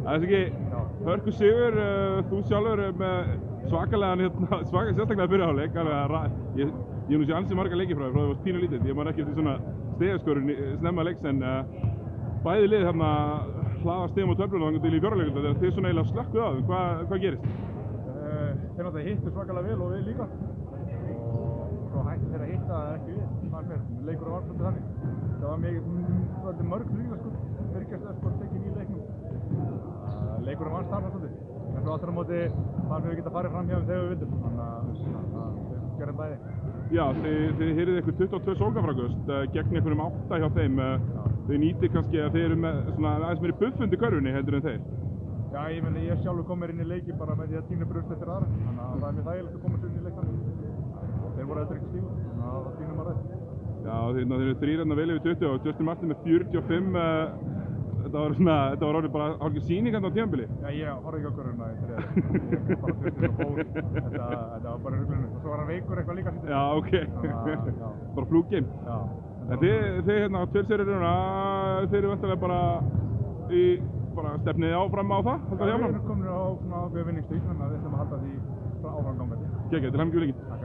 Það er ekki hörku sigur, þú sjálfur með sérstaklega byrjahálfleik. Ég nú sé ansi marga leiki frá þér, frá þú varst pínu lítið. Ég man ekki eftir svona stegaskorun snemma leiks, en bæði lið hérna hlaða stegum á töfluna þangað til í fjórðarleiknum. Þegar þið svona eiginlega slökkuð á þeim, hvað gerist? Þeir náttúrulega hittu svakalega vel og við líka. Og svo hætti þeir að hitta ekki við. Leikur var svolítið þannig. Það var mikið mörg flugilskot, byrgjasteskot tekin í leiknum. Leikurinn var starfað svolítið. En svo aftur á móti þarf við geta farið fram hjá þeim þegar við vildum. Þannig að við gerum bæði. Já, þið heyrið eitthvað 22 sóknarfráköst gegn einhverjum 8 hjá þeim. Þið nýtið kannski að þið eru með svona aðeins meiri buffundi körfunni heldur en þeir. Já, ég sjálfur kom mér inn í leiki bara með því að tína brust eftir aðra. Þannig að það er mjög þægilegt að koma sér inn í leiknum. Þeir voru heldur ekki stíl, þannig að það tínum að rætt. Já, þeir eru þrír hérna vel yfir 20 og Justin Martin með 45. Þetta var orðið bara hálfgeir sýning hérna á tímabili. Já, ég horfði ekki á körfuna í þriðja. Ég bara styrtið og fór. Þetta var bara ruglunum. Og svo var hann veikur eitthvað líka sýttið. Já, ok. Bara flúkgeim. Já. En þið hérna, tveirseriruna, þeir eru vantilega bara stefnið áfram á það? Já, við erum komin á ákveðu vinningstík, þannig að við ætlum að halda því áfram gangandi. Gekkið, til hamingju í leikinn. Takk.